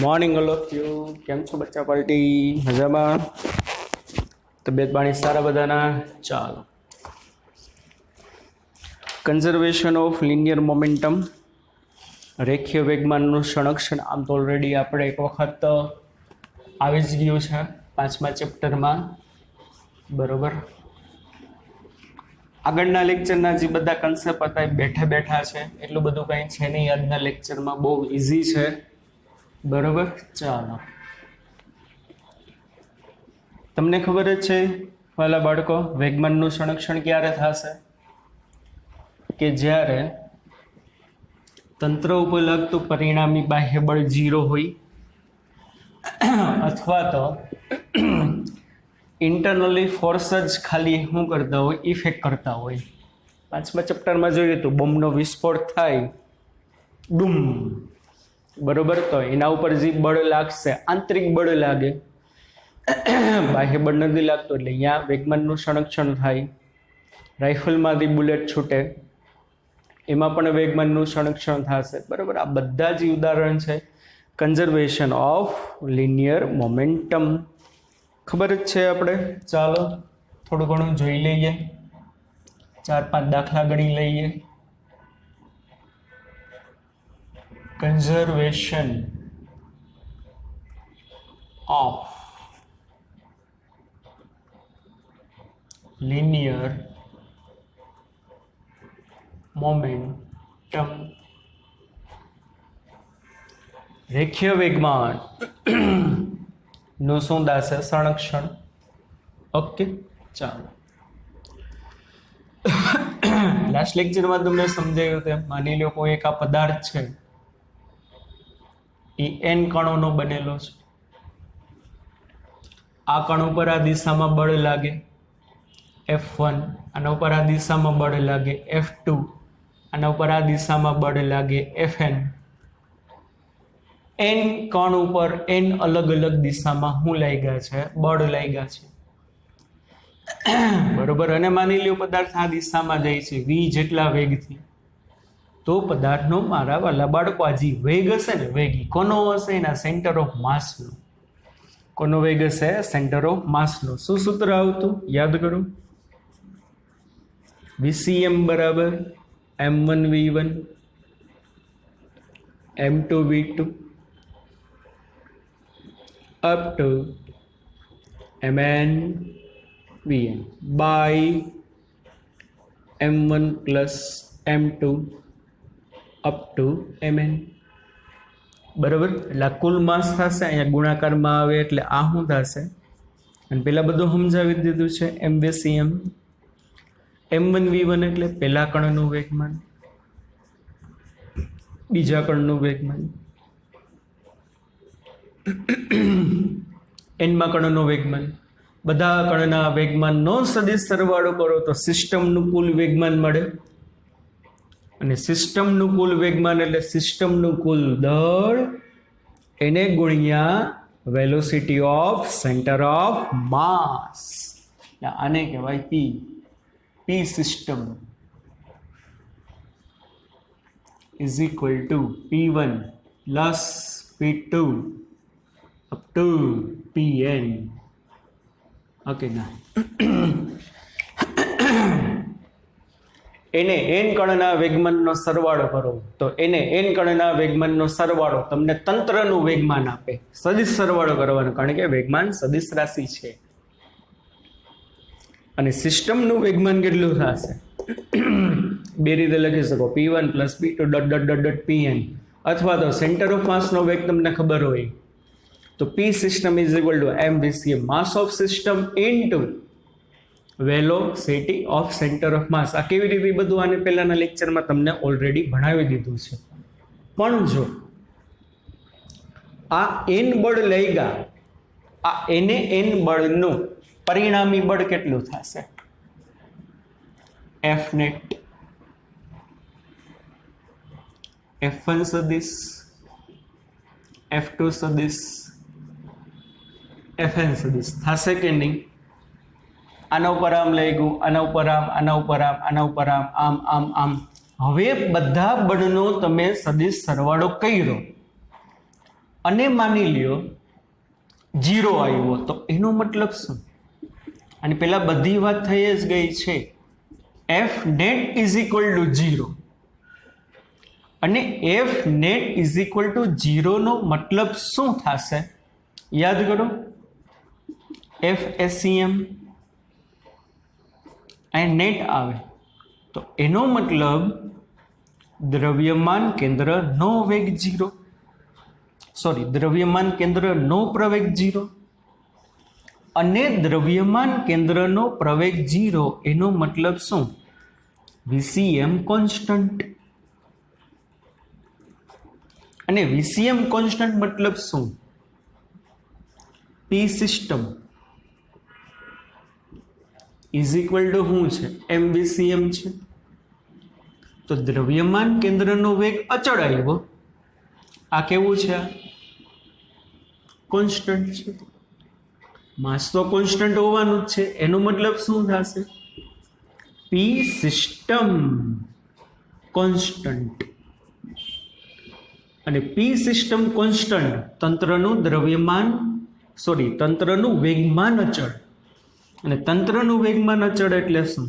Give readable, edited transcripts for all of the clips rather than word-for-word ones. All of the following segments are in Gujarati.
Morning all of you came छो बच्चा पार्टी मजामा तबियत पाणी सारा बधाना चालो कन्जर्वेशन ऑफ लिनियर मोमेंटम रेखीय वेगमानનું સંરક્ષણ આમ તો ઓલરેડી આપણે એક વખત આવી જ ગયું છે પાંચમા ચેપ્ટરમાં બરોબર આગળના લેક્ચરના જે બધા કન્સેપ્ટ હતા એ બેઠા બેઠા છે એટલું બધું કંઈ છે નહીં આજના લેક્ચરમાં બહુ ઇઝી છે બરોબર ચાલો તમને ખબર જ છે વાલા બાળકો વેગમાનનું સંરક્ષણ ક્યારે થશે કે જ્યારે તંત્ર ઉપર લાગતું પરિણામી બાહ્ય બળ 0 હોય અથવા તો ઇન્ટરનલી ફોર્સ જ ખાલી શું કરતા હોય ઇફેક્ટ કરતા હોય પાંચમા ચેપ્ટરમાં જોઈએ તો બોમ્બનો વિસ્ફોટ થાય ડૂમ બરોબર તો એના ઉપર જે બળ લાગશે આંતરિક બળ લાગે બાહ્ય બળ નથી લાગતું એટલે અહીંયા વેગમાનનું સંરક્ષણ થાય રાઇફલમાંથી બુલેટ છૂટે એમાં પણ વેગમાનનું સંરક્ષણ થશે બરાબર આ બધા જ ઉદાહરણ છે કન્ઝર્વેશન ઓફ લિનિયર મોમેન્ટમ ખબર જ છે આપણે ચાલો થોડું ઘણું જોઈ લઈએ 4-5 દાખલા ગણી લઈએ કન્ઝર્વેશન ઓફ લિનિયર મોમેન્ટમ રેખીય વેગમાન નું શું થશે સંરક્ષણ ઓકે ચાલો લાસ્ટ લેક્ચરમાં તમને સમજાયું તેમ માની લો કોઈ એક આ પદાર્થ છે એ n કણોનો બનેલો છે આ કણ ઉપર આ દિશામાં બળ લાગે F1 આના ઉપર આ દિશામાં બળ લાગે F2 આના ઉપર આ દિશામાં બળ લાગે Fn n કણ ઉપર n અલગ અલગ દિશામાં શું લાગ્યા છે બળ લાગ્યા છે બરોબર અને માની લ્યો પદાર્થ આ દિશામાં જાય છે v જેટલા વેગથી તો પદાર્થનો મારા વાલા બાળકો આ જે વેગ હશે ને વેગ કોનો હશે એના સેન્ટર ઓફ માસનો કોનો વેગ હશે સેન્ટર ઓફ માસનો શું સૂત્ર આવતું યાદ કરો VCM બરાબર m1 v1 m2 v2 up to mn vn by m1 plus m2 up to mn બરાબર એટલે કુલ માસ થશે અહીંયા ગુણાકારમાં આવે એટલે આ શું થશે અને પેલા બધું સમજાવી દીધું છે MVCM m1 v1 એટલે પહેલા કણનું વેગમાન બીજા કણનું વેગમાન એનમાં કણનું વેગમાન બધા કણના વેગમાનનો સદિશ સરવાળો કરો તો સિસ્ટમનું કુલ વેગમાન મળે અને સિસ્ટમનું કુલ વેગમાન એટલે સિસ્ટમનું કુલ દળ એને ગુણ્યા વેલોસિટી ઓફ સેન્ટર ઓફ માસ આને કહેવાય P system is equal to P1 plus P2 up to Pn. Okay ના એને n કણના વેગમાનનો સરવાળો કરો તો એને n કણના વેગમાનનો સરવાળો તમને તંત્રનું વેગમાન આપે સદિશ સરવાળો કરવાનો કારણ કે વેગમાન સદિશ રાશિ છે અને સિસ્ટમનું વેગમાન કેટલું થશે બે રીતે લખી શકો P1 plus P2 dot dot dot dot Pn અથવા તો સેન્ટર ઓફ માસનો વેગ તમને ખબર હોય તો P system is equal two MVCM mass of system into velocity of centre of માસ આ કેવી રીતે બધું આને પહેલાના લેક્ચરમાં તમને ઓલરેડી ભણાવી દીધું છે પણ જો આ n બળ લઈ ગયા આ એને n બળનું પરિણામી બળ કેટલું થશે F net F1 સદિશ F2 સદિશ Fn સદિશ થશે કે નહીં આના ઉપર આમ લઈ ગયું આના ઉપર આમ આના ઉપર આમ આના ઉપર આમ આમ આમ આમ હવે બધા બળનો તમે સદિશ સરવાળો કર્યો અને માની લ્યો 0 આવ્યો, તો એનો મતલબ શું? અને પેલા બધી વાત થઈ જ ગઈ છે, F net is equal to 0, અને F net is equal to 0 નો મતલબ શું થશે? યાદ કરો, એફ એસસીએમ અહીં નેટ આવે તો એનો મતલબ દ્રવ્યમાન કેન્દ્રનો વેગ 0, દ્રવ્યમાન કેન્દ્રનો પ્રવેગ 0, અને દ્રવ્યમાન કેન્દ્રનો પ્રવેગ 0 એનો મતલબ શું? વીસીએમ કોન્સ્ટન્ટ. અને વીસીએમ કોન્સ્ટન્ટ મતલબ શું? P system is equal to શું છે? એમવીસીએમ છે. તો દ્રવ્યમાન કેન્દ્રનો વેગ અચળ આવ્યો, આ કેવું છે? કોન્સ્ટન્ટ છે. માસ તો કોન્સ્ટન્ટ હોવાનું જ છે, એનો મતલબ શું થશે? P system constant. અને પી સિસ્ટમ કોન્સ્ટન્ટ તંત્રનું તંત્રનું વેગમાન અચળ. અને તંત્રનું વેગમાન અચળ એટલે શું?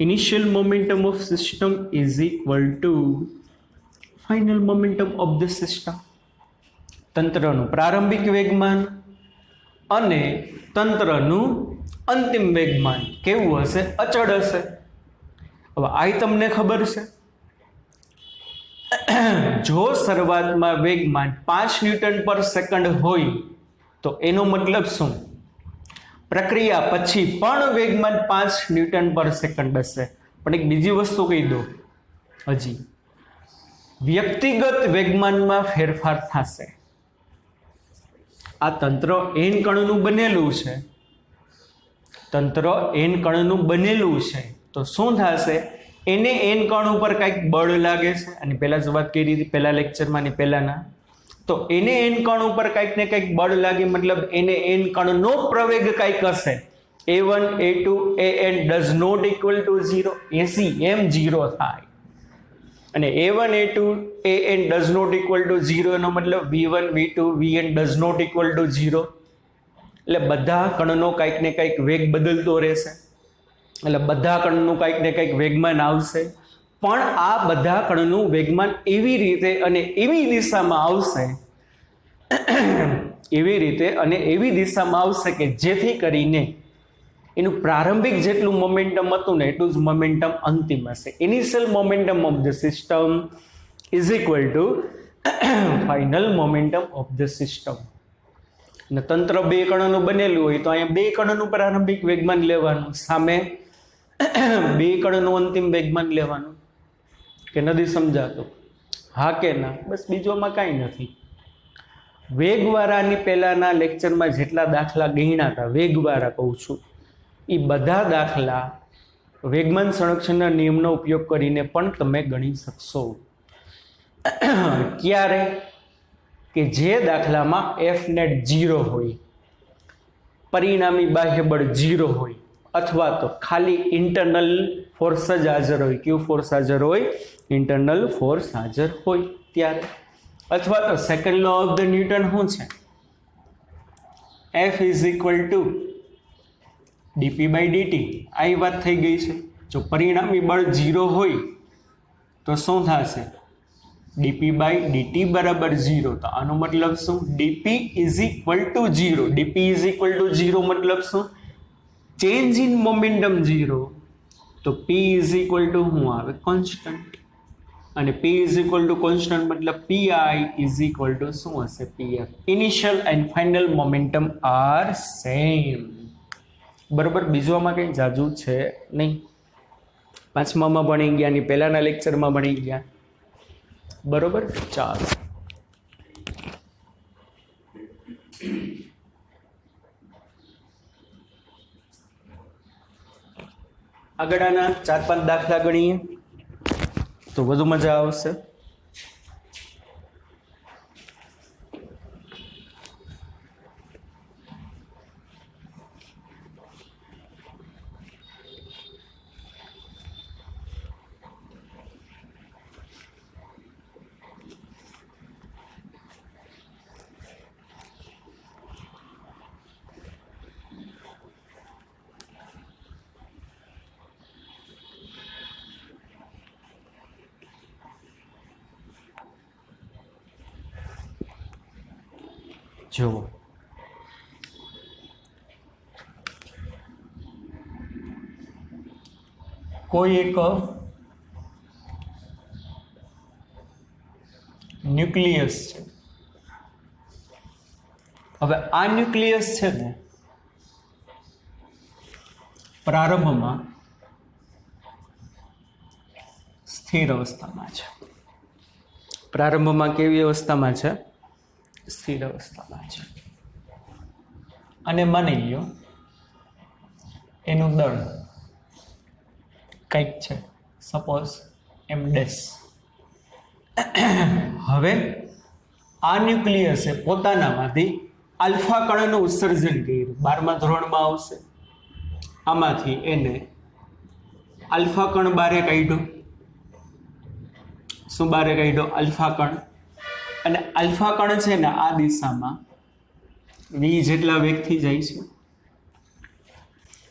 Initial momentum of system is equal to final momentum of the system. તંત્રનું પ્રારંભિક વેગમાન અને તંત્રનું અંતિમ વેગમાન કેવું હશે? અચળ હશે. હવે આ તમને ખબર છે, જો શરૂઆતમાં વેગમાન 5 ન્યૂટન પર સેકન્ડ હોય તો એનો મતલબ શું? પ્રક્રિયા પછી પણ વેગમાન 5 ન્યૂટન પર સેકન્ડ હશે. પણ એક બીજી વસ્તુ કહી દો, હજી વ્યક્તિગત વેગમાનમાં ફેરફાર થશે. આ તંત્ર એન કણનું બનેલું છે, તો શું થશે? એને એન કણ ઉપર કંઈક બળ લાગે છે, અને પહેલા જ વાત કરી હતી પહેલા લેક્ચરમાં ને પહેલાના, તો એને એન કણ ઉપર કંઈક ને કંઈક બળ લાગે, મતલબ એને એન કણનો પ્રવેગ કંઈક હશે. a1 a2 an does not equal to 0, એમ 0 થાય. અને a1 a2 an does not equal to 0 એનો મતલબ v1 v2 vn does not equal to 0. એટલે બધા કણનો કંઈક ને કંઈક વેગ બદલતો રહેશે, એટલે બધા કણનું કંઈક ને કંઈક વેગમાન આવશે. પણ આ બધા કણનું વેગમાન એવી રીતે અને એવી દિશામાં આવશે કે જેથી કરીને એનું પ્રારંભિક જેટલું મોમેન્ટમ હતું ને એટલું જ મોમેન્ટમ અંતિમ હશે. Initial momentum of the system is equal to final momentum of the system. અને તંત્ર 2 કણનું બનેલું હોય તો અહીંયા 2 કણનું પ્રારંભિક વેગમાન લેવાનું, સામે 2 કણનું અંતિમ વેગમાન લેવાનું. કે નથી સમજાતું? હા કે ના? બસ બીજોમાં કાંઈ નથી. વેગવાળાની પહેલાના લેક્ચરમાં જેટલા દાખલા ગણ્યા હતા, વેગવાળા કહું છું, એ બધા દાખલા વેગમાન સંરક્ષણના નિયમનો ઉપયોગ કરીને પણ તમે ગણી શકશો. ક્યારે? કે જે દાખલામાં એફ નેટ 0 હોય, પરિણામી બાહ્ય બળ 0 હોય, અથવા તો ખાલી ઇન્ટરનલ ફોર્સ જ હાજર હોય. ક્યુ ફોર્સ હાજર હોય? ઇન્ટરનલ ફોર્સ હાજર હોય ત્યારે. અથવા તો second law of the Newton શું છે? F is equal to DP by DT. આ વાત થઈ ગઈ છે. જો પરિણામી બળ 0 હોય તો શું થશે? ડીપી બાય ડીટી બરાબર 0. તો આનો મતલબ શું? DP is equal to 0. DP is equal to 0 મતલબ શું? Change in momentum 0. તો પી ઇઝ ઇક્વલ ટુ શું આવે? કોન્સ્ટન્ટ. અને P is equal to constant મતલબ પીઆઈ ઇઝ ઇક્વલ ટુ શું હશે? PF. Initial and final momentum are same. બરોબર? બીજોમાં કંઈ જાજુ છે નહીં. 5મામાં ભણી ગયા ની પહેલાના લેક્ચરમાં ભણી ગયા. બરોબર? ચાલો આગળ આના 4-5 દાખલા ગણીએ તો વધુ મજા આવશે. જુઓ, કોઈ એક ન્યુક્લિયસ છે. હવે આ ન્યુક્લિયસ છે ને પ્રારંભમાં સ્થિર અવસ્થામાં છે. પ્રારંભમાં કેવી અવસ્થામાં છે? સ્થિર અવસ્થામાં છે. અને માની લ્યો એનું દળ કંઈક છે, સપોઝ m ડેશ. હવે આ ન્યુક્લિયસે પોતાનામાંથી આલ્ફા કણનું ઉત્સર્જન કર્યું. 12મા ધોરણમાં આવશે. આમાંથી એને આલ્ફા કણ બારે કાઢ્યો. શું બારે કાઢ્યો? આલ્ફા કણ. અને આલ્ફા કણ છે ને આ દિશામાં v જેટલા વેગથી જાય છે.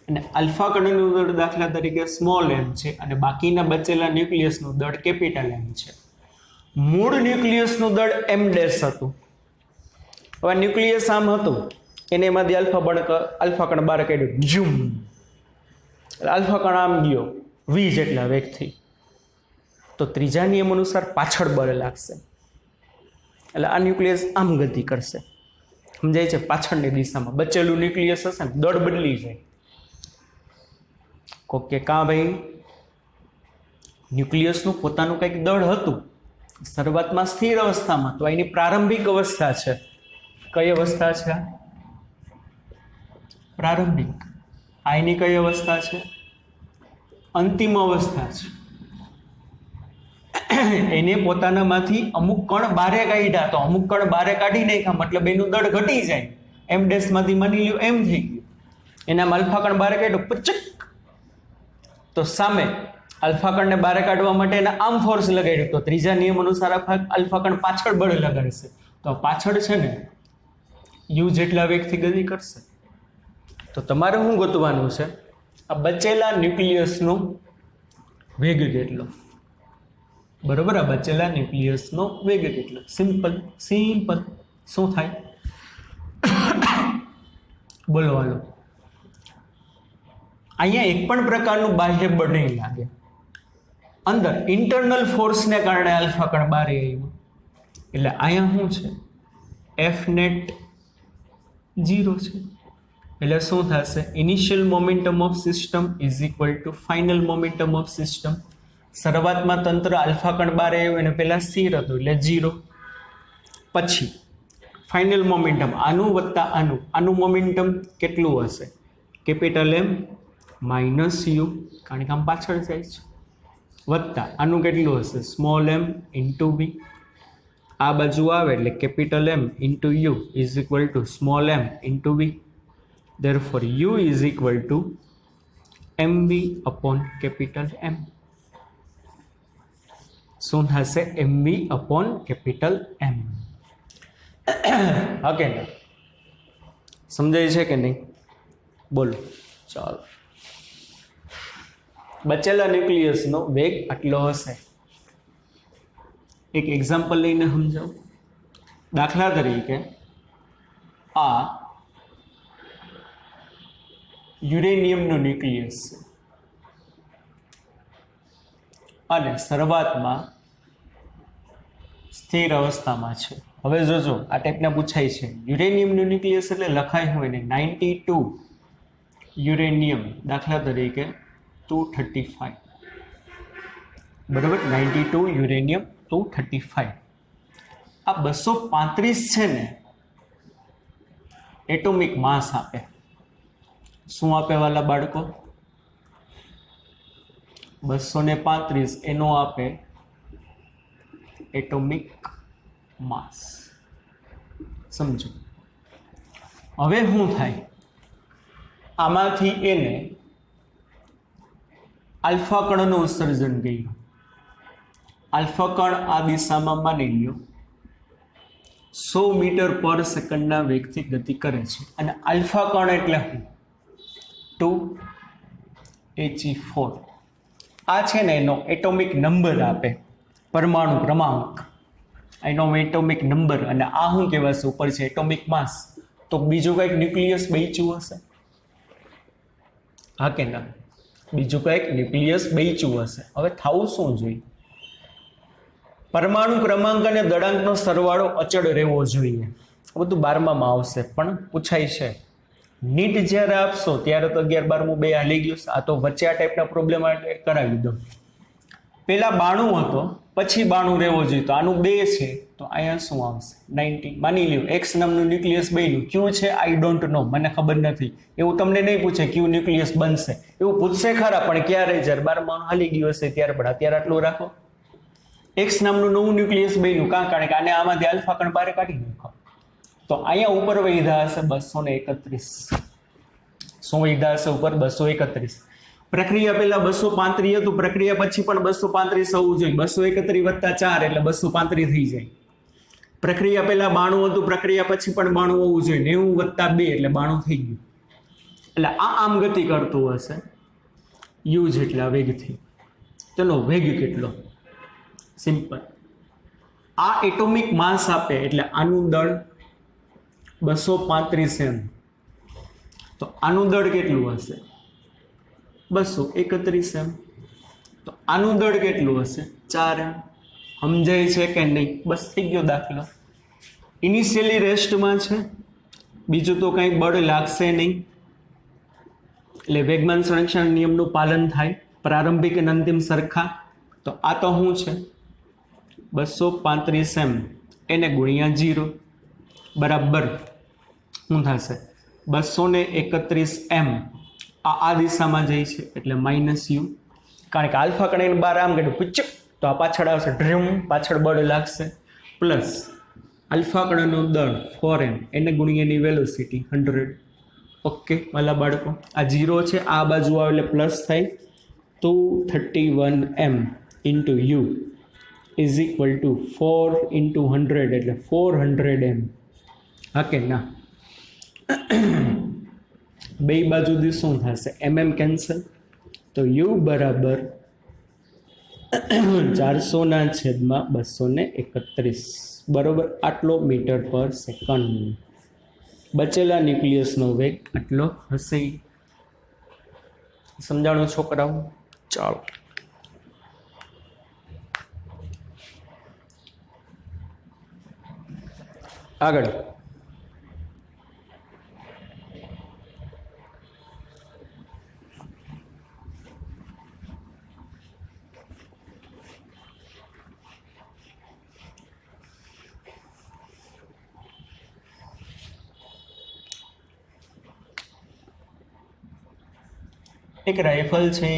અને આલ્ફા કણનું દળ દાખલા તરીકે સ્મોલ m છે અને બાકીના બચેલા ન્યુક્લિયસનું દળ કેપિટલ M છે. મૂળ ન્યુક્લિયસનું દળ m ડેશ હતું. હવે ન્યુક્લિયસ આમ હતું, એને એમાંથી આલ્ફા કણ બહાર કાઢ્યું, ઝૂમ. આલ્ફા કણ આમ ગયો v જેટલા વેગથી. તો ત્રીજા નિયમ અનુસાર પાછળ બળ લાગશે. એટલે આ ન્યુક્લિયસ આમ ગતિ કરશે. સમજાય છે? પાછળની દિશામાં બચેલું ન્યુક્લિયસ હશે ને દળ બદલી જાય. કોકે કાં ભાઈ ન્યુક્લિયસનું પોતાનું કંઈક દળ હતું શરૂઆતમાં સ્થિર અવસ્થામાં, તો એની પ્રારંભિક અવસ્થા છે. કઈ અવસ્થા છે? પ્રારંભિક. આ એની કઈ અવસ્થા છે? અંતિમ અવસ્થા છે. એને પોતાનામાંથી અમુક કણ બારે કાઢ્યા, તો અમુક કણ બારે કાઢી નાખ્યા મતલબ એનું દળ ઘટી જાય. m ડેશમાંથી માની લ્યો m થઈ ગયું. એના આલ્ફા કણ બારે કાઢ્યો, પચક. તો સામે આલ્ફા કણને બારે કાઢવા માટે એને આમ ફોર્સ લગાડ્યો, તો ત્રીજા નિયમ અનુસાર આલ્ફા કણ પાછળ બળ લગાડશે. તો પાછળ છે ને u જેટલા વેગથી ગતિ કરશે. તો તમારે શું ગોતવાનું છે? આ બચેલા ન્યુક્લિયસનો વેગ કેટલો? બરોબર, આ બચેલા ન્યુક્લિયસનો વેગ કેટલો? સિમ્પલ. શું થાય? બોલો હાલો. અહીંયા એક પણ પ્રકારનું બાહ્ય બળ નહીં લાગે. અંદર ઇન્ટરનલ ફોર્સને કારણે આલ્ફા કણ બારે આવ્યું. એટલે અહીંયા શું છે? F નેટ 0 છે. એટલે શું થશે? Initial momentum of system is equal to final momentum of system. શરૂઆતમાં તંત્ર આલ્ફા કણ બારે આવ્યું એને પહેલા સ્થિર હતું એટલે 0. પછી ફાઇનલ મોમેન્ટમ આનું વત્તા આનું મોમેન્ટમ કેટલું હશે? કેપિટલ M માઇનસ યુ, કારણ કે આમ પાછળ જાય છે, વત્તા આનું કેટલું હશે? Small m into v. આ બાજુ આવે એટલે capital M into you is equal two small m into v. Therefore u is equal to mv upon capital M. શું થશે? mv upon capital M. Okay, સમજાય છે કે નહીં? બોલો. ચાલો, બચેલા ન્યુક્લિયસનો વેગ આટલો હશે. એક એક્ઝામ્પલ લઈને સમજાવું. દાખલા તરીકે આ યુરેનિયમનું ન્યુક્લિયસ છે અને શરૂઆતમાં સ્થિર અવસ્થામાં છે. હવે જોજો, આ ટાઈપના પૂછાય છે. યુરેનિયમનું ન્યુક્લિયસ એટલે લખાય હોય ને 92 યુરેનિયમ, દાખલા તરીકે 235. બરાબર, 92 યુરેનિયમ 235. આ 235 છે ને એટોમિક માસ આપે. શું આપે વાલા બાળકો? 235 એનો આપે એટોમિક માસ. સમજો. હવે શું થાય? આમાંથી એને આલ્ફા કણનું ઉત્સર્જન કર્યું. આલ્ફા કણ આ દિશામાં માની લ્યો 100 મીટર પર સેકન્ડના વેગથી ગતિ કરે છે. અને આલ્ફા કણ એટલે શું? 2He4. આ છે ને એનો એટોમિક નંબર આપે, પરમાણુ ક્રમાંક. એનો એટોમિક નંબર, અને આ શું કહેવાશે ઉપર છે એટોમિક માસ, તો બીજું કંઈક ન્યુક્લિયસ બેચું હશે, હા કે ના? બીજું કંઈક ન્યુક્લિયસ બેચું હશે. હવે થવું શું જોઈએ? પરમાણુ ક્રમાંક અને દળાંકનો સરવાળો અચળ રહેવો જોઈએ. બધું 12માં આવશે પણ પૂછાય છે. નીટ જ્યારે આપશો ત્યારે તો 11 12 બે હાલી ગયું. આ તો વચ્ચે આ ટાઈપના પ્રોબ્લેમ કરાવી દો. પેલા 92 હતો, પછી 92 રહેવો જોઈએ, તો આનું 2 છે, તો અહીંયા શું આવશે? 90. માની લ્યો એક્સ નામનું ન્યુક્લિયસ બન્યું. ક્યુ છે? આઈ ડોન્ટ નો, મને ખબર નથી. એવું તમને નહીં પૂછે ક્યુ ન્યુક્લિયસ બનશે, એવું પૂછશે ખરા, પણ ક્યારે? જ્યારે 12માં હાલી ગયું હશે ત્યારે. પણ અત્યારે આટલું રાખો. એક્સ નામનું નવું ન્યુક્લિયસ બન્યું, કારણ કે આને આમાંથી આલ્ફા કણ બારે કાઢી નાખો, તો અહીંયા ઉપર વૈધા હશે 231. શું વૈધા હશે ઉપર? 231. પ્રક્રિયા પહેલા 235 હતું, પ્રક્રિયા પછી પણ 235 હોવું જોઈએ. 231 + 4 એટલે 235 થઈ જાય. પ્રક્રિયા પહેલા 92 હતું, પ્રક્રિયા પછી પણ 92 હોવું જોઈએ. 90 + 2 એટલે 92 થઈ ગયું. એટલે આ આમ ગતિ કરતું હશે યુ જેટલા વેગથી. ચલો વેગ કેટલો? સિમ્પલ. આ એટોમિક માસ આપે એટલે આનું દળ 235 m, તો આનું દળ કેટલું હશે? 231 m. તો આનું દળ કેટલું હશે? 4 m. સમજાય છે કે નહીં? બસ થઈ ગયો દાખલો. ઇનિશિયલી રેસ્ટમાં છે, બીજું તો કંઈ બળ લાગશે નહીં, એટલે વેગમાન સંરક્ષણ નિયમનું પાલન થાય. પ્રારંભિક અને અંતિમ સરખા, તો આ તો શું છે? 235 m એને ગુણ્યા 0 બરાબર શું થશે? 231 m. આ દિશામાં જાય છે એટલે -u, કારણ કે આલ્ફા કણ એને 12 આમ ગયું પૂછ્યું, તો આ પાછળ આવશે ડ્રીમ, પાછળ બળ લાગશે, પ્લસ આલ્ફા કણનું દળ 4m એને ગુણ્યાની વેલોસિટી 100. ઓકે વાલા બાળકો, આ 0 છે, આ બાજુ આવે એટલે પ્લસ થાય. 231 m into u is equal two 4 × 100 એટલે 400 m. હા કે ના? બે બાજુથી શું થશે? mm કેન્સલ, તો u બરાબર 400/231 બરોબર આટલો મીટર પર સેકન્ડ. બચેલા ન્યુક્લિયસનો વેગ આટલો હશે. સમજાણું છોકરાઓ? ચાલો આગળ. એક રાઇફલ છે,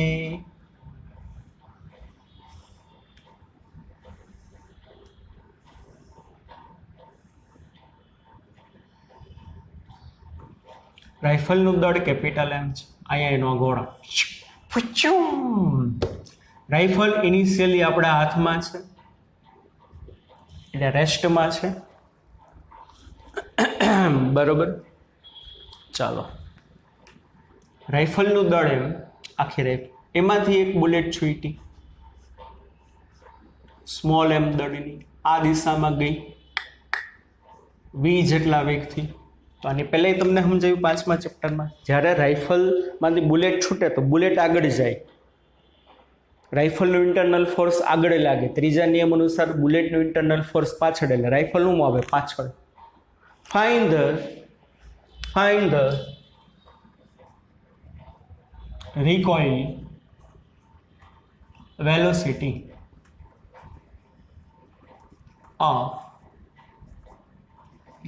રાઇફલનું દળ કેપિટલ M છે. અહીંયા એનો ગોળા. રાઇફલ ઇનિશિયલી આપણા હાથમાં છે એટલે રેસ્ટમાં છે બરોબર. ચાલો રાઇફલનું દળ એમ આખી રાઇફલ, એમાંથી એક બુલેટ છૂટી સ્મોલ m દળની આ દિશામાં ગઈ v જેટલા વેગથી. તો આની પહેલાં તમને સમજાવ્યું 5મા ચેપ્ટરમાં, જ્યારે રાઇફલમાંથી બુલેટ છૂટે તો બુલેટ આગળ જાય, રાઇફલનું ઇન્ટરનલ ફોર્સ આગળ લાગે. ત્રીજા નિયમ અનુસાર બુલેટનું ઇન્ટરનલ ફોર્સ પાછળ, એટલે રાઇફલનું આવે પાછળ. Find the recoil velocity of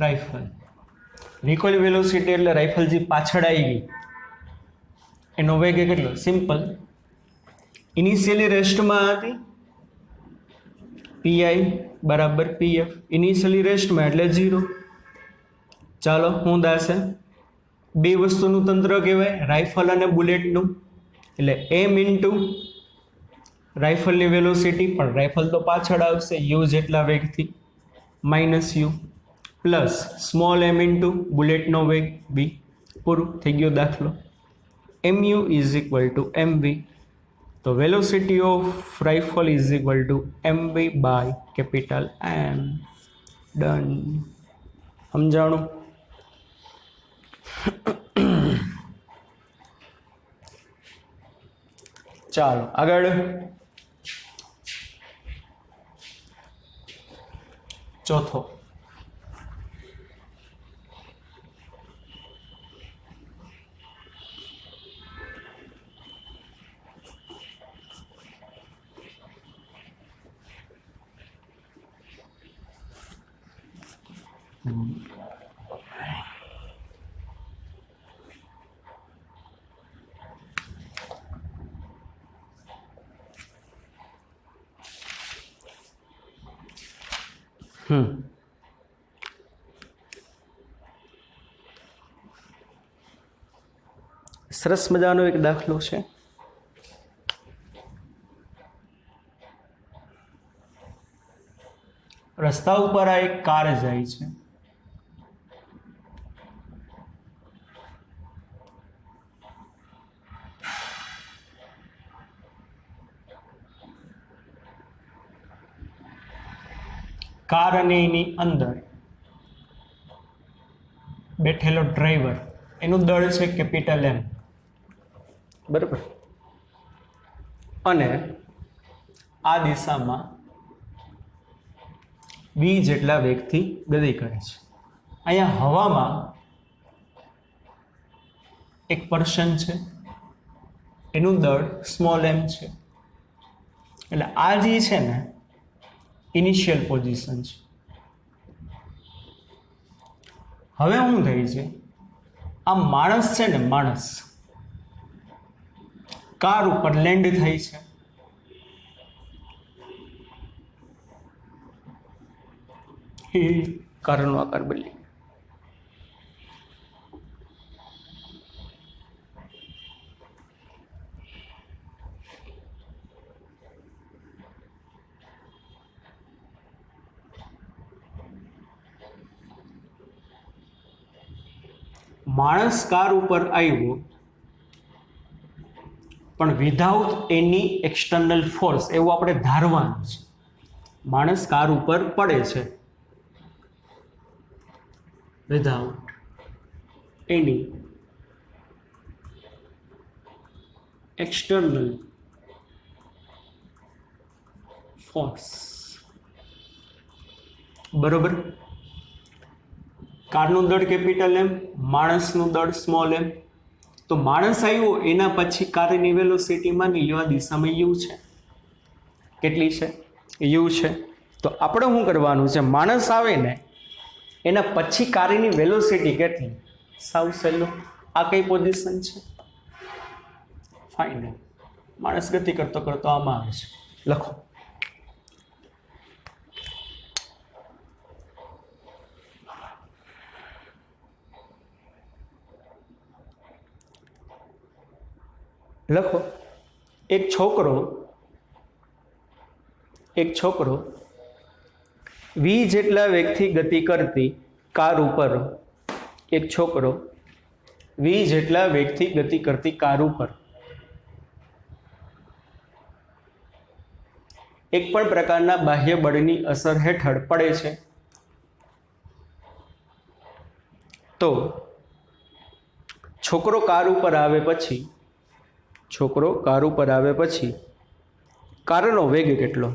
rifle. recoil velocity એટલે રાઇફલ જે પાછળ આવી ગઈ એનો વેગ કેટલો? સિમ્પલ. ઇનિશિયલી રેસ્ટમાં હતી, પી બરાબર પીએફ. ઇનિશિયલી રેસ્ટમાં એટલે 0. ચાલો હું દાસે બે વસ્તુનું તંત્ર કહેવાય, રાઇફલ અને બુલેટનું. એટલે m ઇન્ટુ રાઇફલની વેલોસિટી, પણ રાઇફલ તો પાછળ આવશે યુ જેટલા વેગથી, -u plus small m into બુલેટનો વેગ v. પૂરું થઈ ગયો દાખલો. mu is equal to mv. તો velocity of rifle is equal to mv by capital M. Done. સમજાણું? ચાલો આગળ. ચોથો. સરસ મજાનો એક દાખલો છે. રસ્તા ઉપર આ એક કાર જાય છે. કાર અને એની અંદર બેઠેલો ડ્રાઈવર, એનું દળ છે કેપિટલ M, બરાબર. અને આ દિશામાં v જેટલા વેગથી ગતિ કરે છે. અહીંયા હવામાં એક પર્સન છે, એનું દળ સ્મોલ m છે. એટલે આ જે છે ને ઇનિશિયલ પોઝિશન છે. હવે શું થઈ છે, આ માણસ છે ને, માણસ કાર ઉપર લેન્ડ થાય છે. કારનો આકાર બદલી. માણસ કાર ઉપર આવ્યો પણ વિધાઉટ એની એક્સટર્નલ ફોર્સ, એવું આપણે ધારવાનું છે. માણસ કાર ઉપર પડે છે વિધાઉટ એની એક્સટર્નલ ફોર્સ, બરોબર. કારનું દળ કેપિટલ M, માણસનું દળ સ્મોલ m. તો માણસ આવ્યો એના પછી કારની વેલોસિટીમાં આ દિશામાં u છે. કેટલી છે? u છે. તો આપણે શું કરવાનું છે, માણસ આવે ને એના પછી કારની વેલોસિટી કેટલી? સાવ સહેલું. આ કઈ પોઝિશન છે? ફાઇનલ. માણસ ગતિ કરતો કરતો આમાં આવે છે. લખો. લખો. એક છોકરો v જેટલા વેગથી ગતિ કરતી કાર ઉપર, એક છોકરો v જેટલા વેગથી ગતિ કરતી કાર ઉપર એક પણ પ્રકારના બાહ્ય બળની અસર હેઠળ પડે છે. તો છોકરો કાર ઉપર આવે પછી કારનો વેગ કેટલો?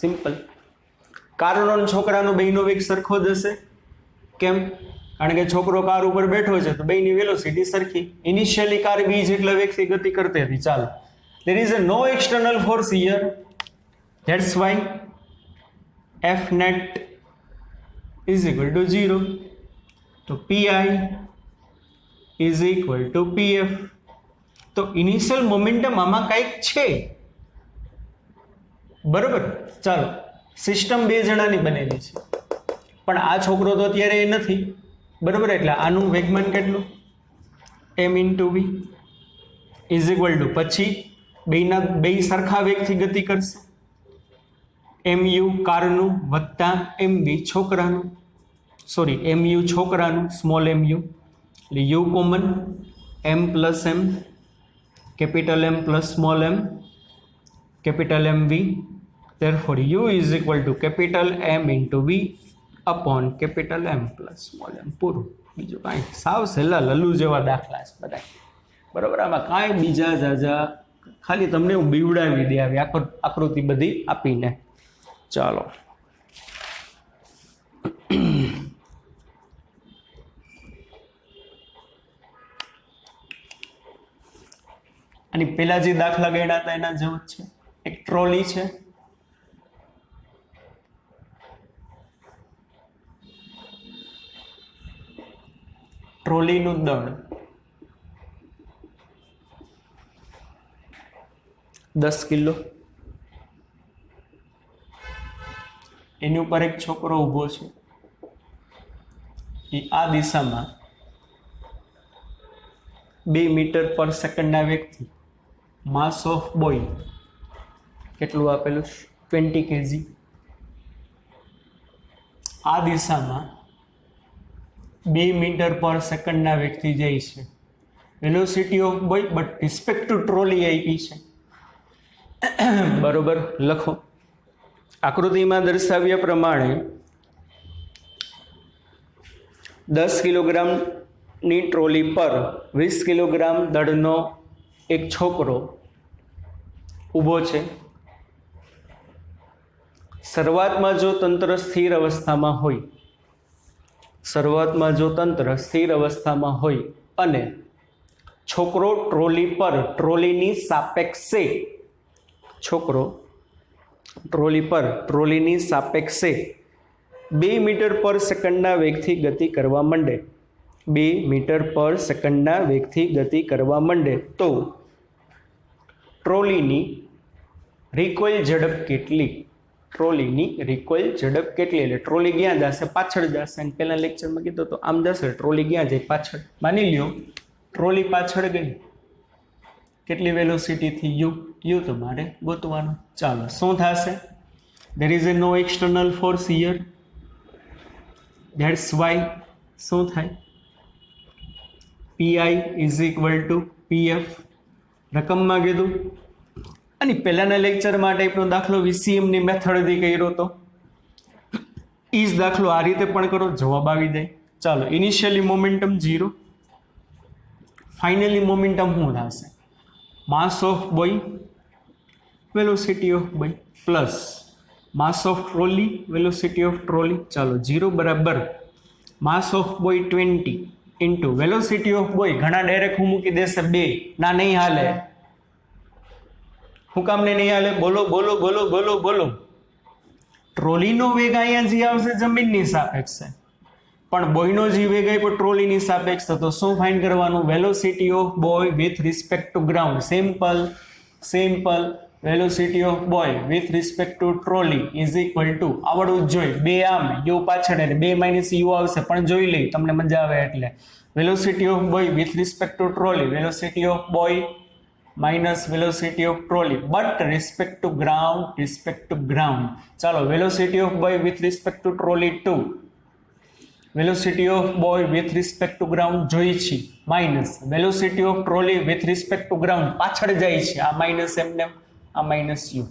સિમ્પલ. કારનો અને છોકરાનો બેયનો વેગ સરખો જ હશે. કેમ? કારણ કે છોકરો કાર ઉપર બેઠો છે તો બેયની વેલોસિટી સરખી. ઇનિશિયલી કાર v જેટલા વેગથી ગતિ કરતી હતી. ચાલો, there is a no external force here, that's why F net is equal to 0. તો Pi is equal to Pf. તો ઇનિશિયલ મોમેન્ટમ આમાં કંઈક છે, બરોબર. ચાલો, સિસ્ટમ બે જણાની બનેલી છે પણ આ છોકરો તો અત્યારે એ નથી, બરોબર. એટલે આનું વેગમાન કેટલું? m × v is equal two, પછી બે સરખા વેગથી ગતિ કરશે, mu કારનું વત્તા mv છોકરાનું, mu છોકરાનું, સ્મોલ mu, એટલે u common, m plus m, capital M plus small m, capital MV therefore u is equal to capital M into v upon capital M plus small m. પૂરું. બીજું કાંઈ સાવ સહેલા લલ્લુ જેવા દાખલા છે બધા, બરાબર. આમાં કાંઈ બીજા જાજા ખાલી તમને હું બીવડાવી દે આવી આકૃતિ બધી આપીને. ચાલો આની પેલા જે દાખલા ગણ્યા હતા એના જેવું જ છે. એક ટ્રોલી છે, ટ્રોલીનું દળ 10 કિલો, એની ઉપર એક છોકરો ઊભો છે, એ આ દિશામાં 2 મીટર પર સેકન્ડના વેગથી, માસ ઓફ બોય કેટલું આપેલું 20 kg, આ દિશામાં 2 મીટર પર સેકન્ડના વેગથી જાય છે. Velocity of boy but respect to trolley આપી છે, બરોબર. લખો આકૃતિમાં દર્શાવ્યા પ્રમાણે 10 કિલોગ્રામની ટ્રોલી પર 20 કિલોગ્રામ દળનો એક છોકરો ઊભો છે. શરૂઆતમાં જો તંત્ર સ્થિર અવસ્થામાં હોય, શરૂઆતમાં જો તંત્ર સ્થિર અવસ્થામાં હોય અને છોકરો ટ્રોલી પર ટ્રોલીની સાપેક્ષે, છોકરો ટ્રોલી પર ટ્રોલીની સાપેક્ષે 2 મીટર પર સેકન્ડના વેગથી ગતિ કરવા માંડે, 2 મીટર પર સેકન્ડના વેગથી ગતિ કરવા માંડે, તો ટ્રોલીની રિકોઇલ ઝડપ કેટલી? ટ્રોલીની રિકોઇલ ઝડપ કેટલી? એટલે ટ્રોલી ક્યાં જશે? પાછળ જશે. અને પહેલા લેક્ચરમાં કીધું તો આમ જશે, ટ્રોલી ક્યાં જાય? પાછળ. માની લ્યો ટ્રોલી પાછળ ગઈ, કેટલી વેલોસિટીથી? યુ તમારે ગોતવાનું. ચાલો શું થશે? there is a no external force here, that's why શું થાય? pi is equal to pf. રકમમાં કીધું. અને પહેલાના લેક્ચરમાં ટાઈપનો દાખલો વીસીએમની મેથડથી કર્યો હતો, એ જ દાખલો આ રીતે પણ કરો, જવાબ આવી જાય. ચાલો ઇનિશિયલી મોમેન્ટમ 0, ફાઇનલી મોમેન્ટમ શું થશે? માસ of boy, velocity of boy plus mass of trolley, velocity of trolley. ચાલો 0 બરાબર માસ of boy 20 into velocity of boy. ઘણા ડાયરેક્ટ હું મૂકી દેશે 2. ના, નહીં હાલે. હું કામ ને નહીં હાલે? બોલો બોલો બોલો બોલો બોલો. ટ્રોલીનો વેગ અહીંયા જે આવશે જમીનની સાપેક્ષે, પણ બોયનો જે વેગ આપ્યો ટ્રોલીની સાપેક્ષે, તો શું ફાઇન્ડ કરવાનું? Velocity of boy with respect to ground. Simple. Velocity of boy with respect to trolley is equal two, આવડવું જ જોઈએ, 2 આમ યુ પાછળ એટલે 2 માઇનસ યુ આવશે, પણ જોઈ લઈ તમને મજા આવે એટલે. Velocity of boy with respect to trolley, velocity of boy minus velocity of trolley but respect to ground. ચાલો velocity of boy with respect to trolley 2, velocity of boy with respect to ground જોઈ છે, minus velocity of trolley with respect to ground પાછળ જાય છે, આ માઇનસ એમને આ માઇનસ યુ.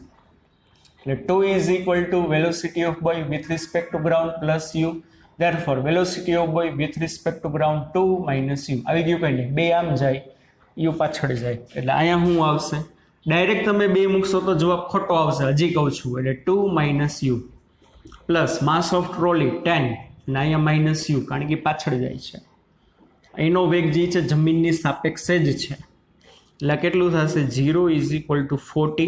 એટલે 2 is equal two velocity of boy with respect to ground plus you. Therefore velocity of boy with respect to ground 2 minus you. આવી ગયું કંઈ નહીં, 2 આમ જાય, યુ પાછળ જાય, એટલે અહીંયા શું આવશે? ડાયરેક્ટ તમે 2 મૂકશો તો જવાબ ખોટો આવશે, હજી કહું છું. એટલે 2 minus you plus mass of trolley 10, અને અહીંયા માઇનસ યુ, કારણ કે પાછળ જાય છે. એનો વેગ જે છે જમીનની સાપેક્ષે જ છે, એટલે કેટલું થશે? 0 is equal two 40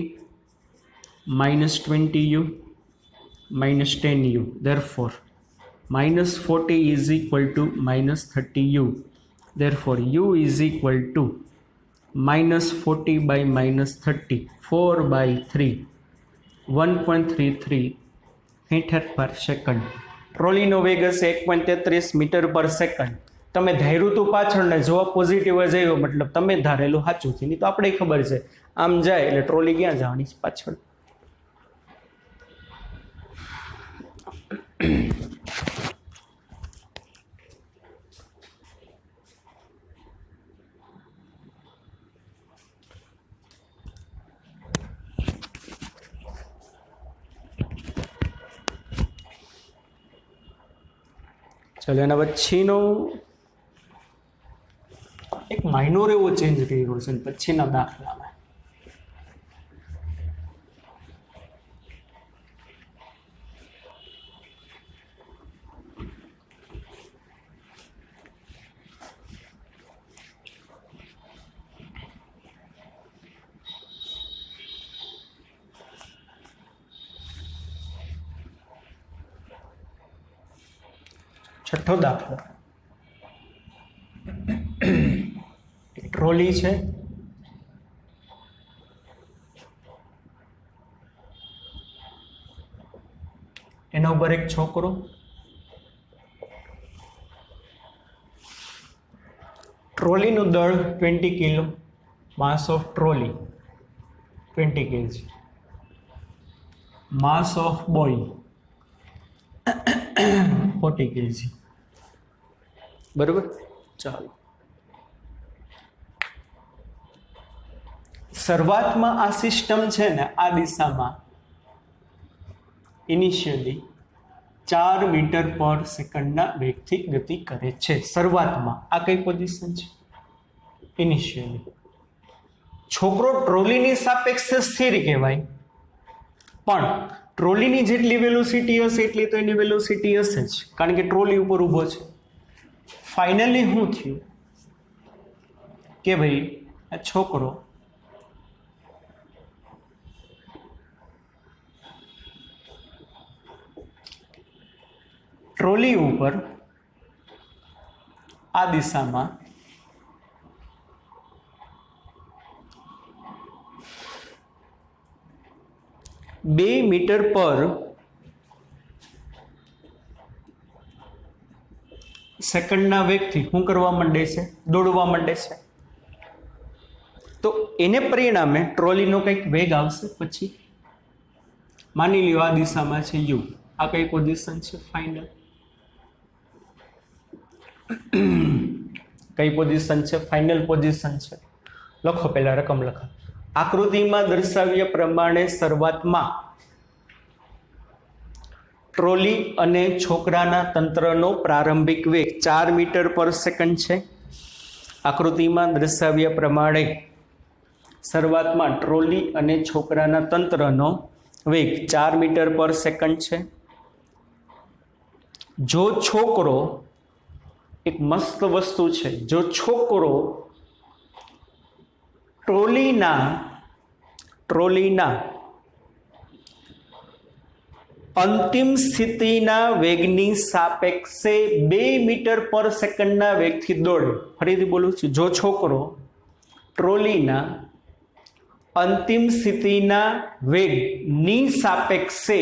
minus 20 you minus 10 you. Therefore minus 40 is equal to minus 30 u. Therefore u is equal to minus 40 by minus 30, 4 by 3, 1.33 metre પર સેકન્ડ. ટ્રોલીનો વેગ હશે 1.33 મીટર પર સેકન્ડ. તમે ધાર્યું તું પાછળ ને જવાબ પોઝિટિવ જ આવ્યો, મતલબ તમે ધારેલું સાચું છે. નહીં તો આપણે ખબર છે આમ જાય એટલે ટ્રોલી ક્યાં જવાની છે? પાછળ. ચલો એના પછીનો એક માઇનોર એવો ચેન્જ કર્યો છે પછીના દાખલામાં. છઠ્ઠો દાખલો, ટ્રોલી છે, એના ઉપર એક છોકરો, ટ્રોલીનું દળ 20 kilo, mass of trolley 20 kg, mass of boy 40 kg. બરોબર. ચાલો, શરૂઆતમાં આ સિસ્ટમ છે ને આ દિશામાં ઇનિશિયલી 4 મીટર પર સેકન્ડના વેગથી ગતિ કરે છે. શરૂઆતમાં આ કઈ પોઝિશન છે? ઇનિશિયલી. છોકરો ટ્રોલીની સાપેક્ષે સ્થિર કહેવાય, પણ ટ્રોલીની જેટલી વેલોસિટી હશે એટલી તો એની વેલોસિટી હશે જ, કારણ કે ટ્રોલી ઉપર ઊભો છે. ફાઇનલી શું થયું કે ભાઈ આ છોકરો ટ્રોલી ઉપર આ દિશામાં 2 મીટર પર સેકન્ડના વેગથી શું કરવા માંડે છે? દોડવા માંડે છે. તો એને પરિણામે ટ્રોલીનો કંઈક વેગ આવશે. પછી માની લ્યો આ દિશામાં છે યુ, આ કઈ પોઝિશન છે? ફાઇનલ. કઈ પોઝિશન છે? ફાઇનલ પોઝિશન છે. લખો, પહેલા રકમ લખો. આકૃતિમાં દર્શાવ્યા પ્રમાણે શરૂઆતમાં ટ્રોલી અને છોકરાના તંત્રનો પ્રારંભિક વેગ 4 મીટર પર સેકન્ડ છે. આકૃતિમાં દર્શાવ્યા પ્રમાણે શરૂઆતમાં ટ્રોલી અને છોકરાના તંત્રનો વેગ 4 મીટર પર સેકન્ડ છે. જો છોકરો, એક મસ્ત વસ્તુ છે, જો છોકરો ટ્રોલીના અંતિમ સ્થિતિના વેગની સાપેક્ષે 2 મીટર પર સેકન્ડના વેગથી દોડે. ફરીથી બોલું છું, જો છોકરો ટ્રોલીના અંતિમ સ્થિતિના વેગની સાપેક્ષે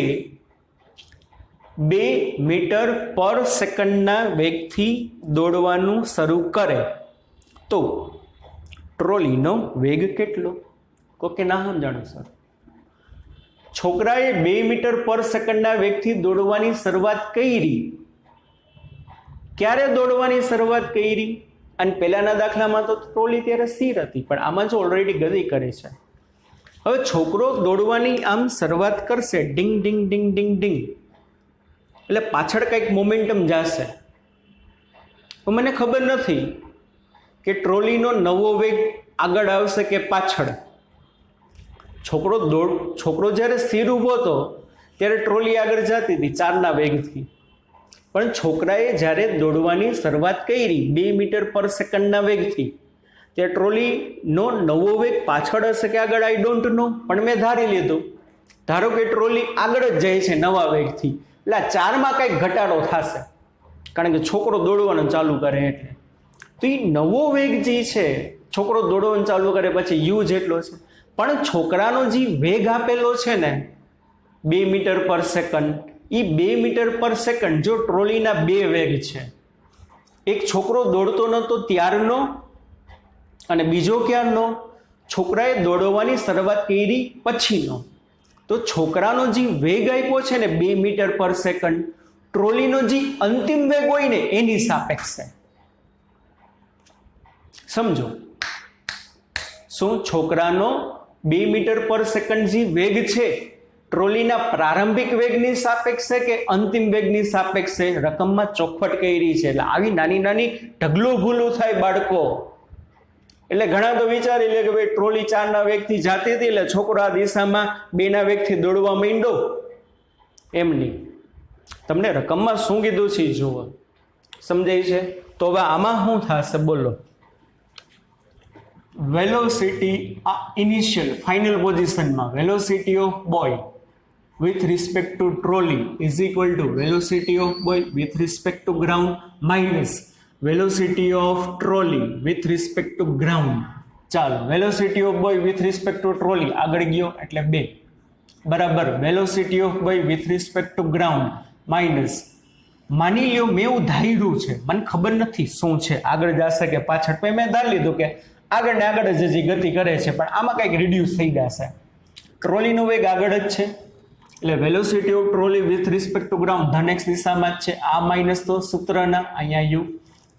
2 મીટર પર સેકન્ડના વેગથી દોડવાનું શરૂ કરે તો ટ્રોલીનો વેગ કેટલો? કોકે ના સમજાણો સર? છોકરાએ 2 મીટર પર સેકન્ડના વેગથી દોડવાની શરૂઆત કરી. ક્યારે દોડવાની શરૂઆત કરી? અને પહેલાના દાખલામાં તો ટ્રોલી ત્યારે સ્થિર હતી, પણ આમાં જો ઓલરેડી ગતિ કરે છે. હવે છોકરો દોડવાની આમ શરૂઆત કરશે, ડિંગ ડિંગ ડિંગ ડિંગ ડિંગ, એટલે પાછળ કંઈક મોમેન્ટમ જશે. તો મને ખબર નથી કે ટ્રોલીનો નવો વેગ આગળ આવશે કે પાછળ. છોકરો જ્યારે સ્થિર ઊભો હતો ત્યારે ટ્રોલી આગળ જતી હતી 4ના વેગથી, પણ છોકરાએ જ્યારે દોડવાની શરૂઆત કરી 2 મીટર પર સેકન્ડના વેગથી, ત્યારે ટ્રોલીનો નવો વેગ પાછળ હશે કે આગળ? આઈ ડોન્ટ નો, પણ મેં ધારી લીધું. ધારો કે ટ્રોલી આગળ જ જાય છે નવા વેગથી, એટલે 4માં કંઈક ઘટાડો થશે, કારણ કે છોકરો દોડવાનું ચાલુ કરે એટલે. તો એ નવો વેગ જે છે, છોકરો દોડવાનું ચાલુ કરે પછી યુ જેટલો છે, પણ છોકરાનો જે વેગ આપેલો છે ને 2 મીટર પર સેકન્ડ, એ 2 મીટર પર સેકન્ડ જો ટ્રોલીના 2 વેગ છે, એક છોકરો દોડતો નહોતો ત્યારનો અને બીજો ક્યારનો? છોકરાએ દોડવાની શરૂઆત કરી પછીનો. તો છોકરાનો જે વેગ આપ્યો છે ને 2 મીટર પર સેકન્ડ, ટ્રોલીનો જે અંતિમ વેગ હોય ને એની સાપેક્ષે. સમજો, શું છોકરાનો 2 મીટર પર સેકન્ડ જે વેગ છે ટ્રોલીના પ્રારંભિક વેગની સાપેક્ષે કે અંતિમ વેગની સાપેક્ષે? રકમમાં ચોખવટ કરી છે એટલે આવી નાની નાની ઢગલું ભૂલું થાય બાળકો. એટલે ઘણા તો વિચારી લે કે ભાઈ ટ્રોલી 4ના વેગથી જાતી હતી એટલે છોકરો આ દિશામાં 2ના વેગથી દોડવા માંડ્યો. એમ નહીં, તમને રકમમાં શું કીધું છે જુઓ, સમજાય છે? તો હવે આમાં શું થશે બોલો? વેલોસિટી ઇનિશિયલ ફાઇનલ પોઝિશનમાં velocity of boy with respect to trolley is equal to velocity of boy with respect to ground minus velocity of trolley with respect to ground. ચાલો, velocity of boy with respect to trolley આગળ ગયો એટલે 2 બરાબર velocity of boy with respect to ground minus, માની લ્યો મેં એવું ધાર્યું છે, મને ખબર નથી શું છે, આગળ જશે કે પાછળ, પણ મેં ધારી લીધું કે આગળ ને આગળ જ હજી ગતિ કરે છે, પણ આમાં કંઈક રિડ્યુસ થઈ જશે. ટ્રોલીનો વેગ આગળ જ છે એટલે velocity of trolley with respect to ground ધન એક્સ દિશામાં જ છે. આ માઇનસ તો સૂત્રના અહીંયા યુ,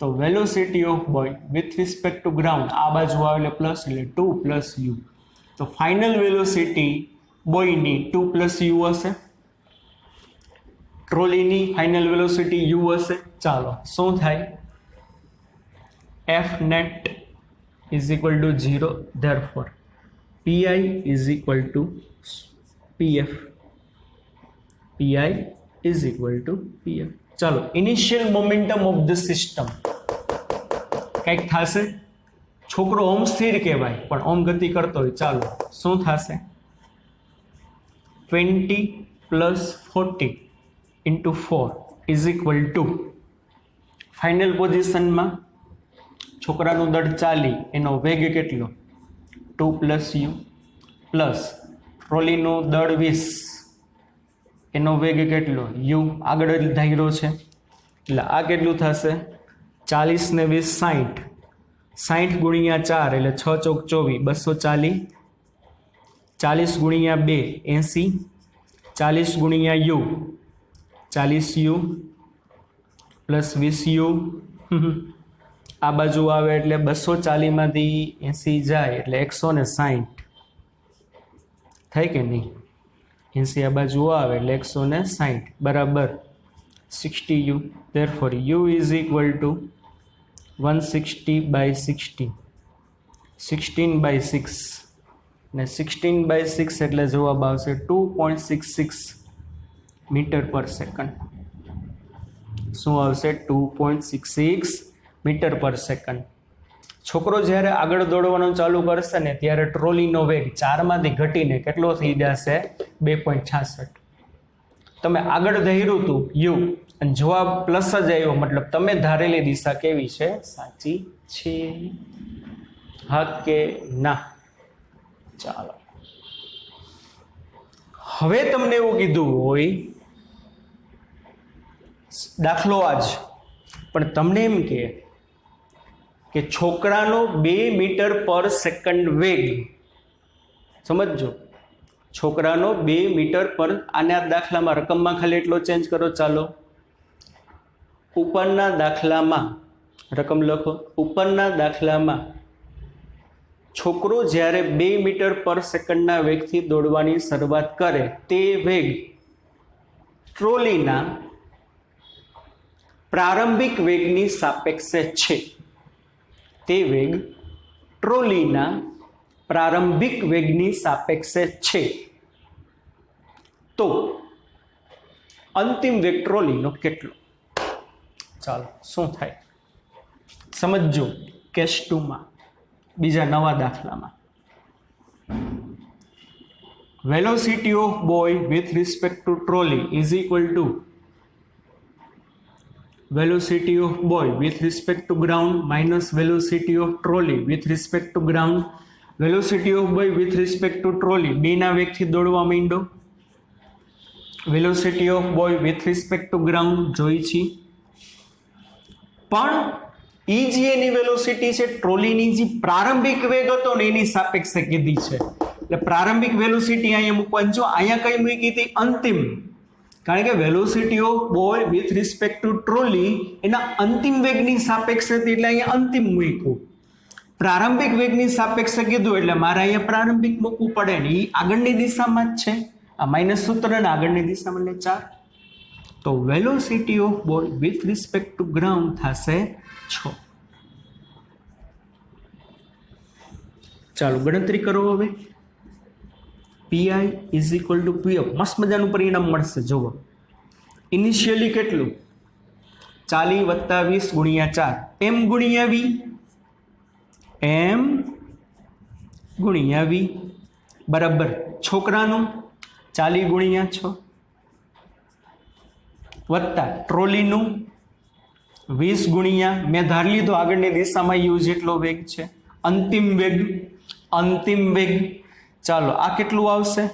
તો velocity of boy with respect to ground આ બાજુ આવે એટલે પ્લસ એટલે 2 પ્લસ યુ. તો ફાઇનલ વેલોસિટી બોયની 2 પ્લસ યુ હશે, ટ્રોલીની ફાઇનલ વેલોસિટી યુ હશે. ચાલો શું થાય? F net is equal to 0, therefore PI is equal to PF, PI is equal to PF. ચાલો, initial momentum of the system કંઈક થશે. છોકરો ઓમ સ્થિર કહેવાય પણ ઓમ ગતિ કરતો હોય. ચાલો શું થશે? 20 + 40 × 4 is equal to ફાઇનલ પોઝિશનમાં છોકરાનું દળ 40, એનો વેગ કેટલો? 2 + u પ્લસ ટ્રોલીનું દળ 20, એનો વેગ કેટલો? યુ આગળ જ ધાર્યો છે એટલે આ કેટલું થશે? 40 ને 20 60, 60 ગુણ્યા 4 એટલે 6 ચોક 24, 240, 40 ગુણ્યા 2 80, 40 ગુણ્યા યુ 40 યુ પ્લસ 20 યુ, આ બાજુ આવે એટલે 240 માંથી 80 જાય એટલે 160 થાય કે નહીં? 80 આ બાજુ આવે એટલે 160 બરાબર 60 u. therefore u is equal to 160/60, 16/6 ને 16/6 એટલે જવાબ આવશે 2.66 મીટર પર સેકન્ડ. શું આવશે? 2.66 મીટર પર સેકન્ડ. છોકરો જ્યારે આગળ દોડવાનું ચાલુ કરશે ને ત્યારે ટ્રોલીનો વેગ 4માંથી ઘટીને કેટલો થઈ જશે? 2.66. તમે આગળ ધાર્યું હતું યુ અને જવાબ પ્લસ જ આવ્યો, મતલબ તમે ધારેલી દિશા કેવી છે? સાચી છે. હા કે ના? ચાલો, હવે તમને એવું કીધું હોય દાખલો આજ, પણ તમને એમ કે છોકરાનો 2 મીટર પર સેકન્ડ વેગ, સમજો છોકરાનો 2 મીટર પર, આના દાખલામાં રકમમાં ખાલી એટલો ચેન્જ કરો. ચાલો, ઉપરના દાખલામાં રકમ લખો. ઉપરના દાખલામાં છોકરો જ્યારે 2 મીટર પર સેકન્ડના વેગથી દોડવાની શરૂઆત કરે તે વેગ ટ્રોલીના પ્રારંભિક વેગની સાપેક્ષે છે. તે વેગ ટ્રોલીના પ્રારંભિક વેગની સાપેક્ષે છે. તો અંતિમ વેગ ટ્રોલીનો કેટલો? ચાલો શું થાય સમજો. કેસ 2માં બીજા નવા દાખલામાં velocity of boy with respect to trolley is equal two velocity of boy with respect to ground minus velocity of trolley with respect to ground. velocity of boy with respect to trolley 2ના વેગથી દોડવા માંડ્યો. velocity of boy with respect to ground જોઈ છે, પણ એ જે એની વેલોસિટી છે ટ્રોલીની જે પ્રારંભિક વેગ હતો ને એની સાપેક્ષે કીધી છે. એટલે પ્રારંભિક વેલોસિટી અહીંયા મૂકવાની. જો અહીંયા કઈ મૂકી હતી? અંતિમ. કારણ કે velocity of boy with respect to trolley એના અંતિમ વેગની સાપેક્ષે હતી એટલે અહીંયા અંતિમ મૂક્યું. પ્રારંભિક વેગની સાપેક્ષે કીધું એટલે મારે અહીંયા પ્રારંભિક મૂકવું પડે ને, એ આગળની દિશામાં જ છે આ માઇનસ સૂત્ર ને આગળની દિશામાં એટલે 4. તો વેલોસિટી ઓફ બોલ વિથ રિસ્પેક્ટ ટુ ગ્રાઉન્ડ થશે 6. ચાલો ગણતરી કરો હવે. PI is equal to PF. મસ્ત મજાનું પરિણામ મળશે. જુઓ ઇનિશિયલી કેટલું 40 + 20 × 4 એમ ગુણ્યા વી, એમ ગુણ્યા વી બરાબર છોકરાનું 40 × 6 વત્તા ટ્રોલીનું 20 ગુણ્યા મેં ધાર લીધો આગળની દિશામાં યુ જેટલો વેગ છે, અંતિમ વેગ. ચાલો આ કેટલું આવશે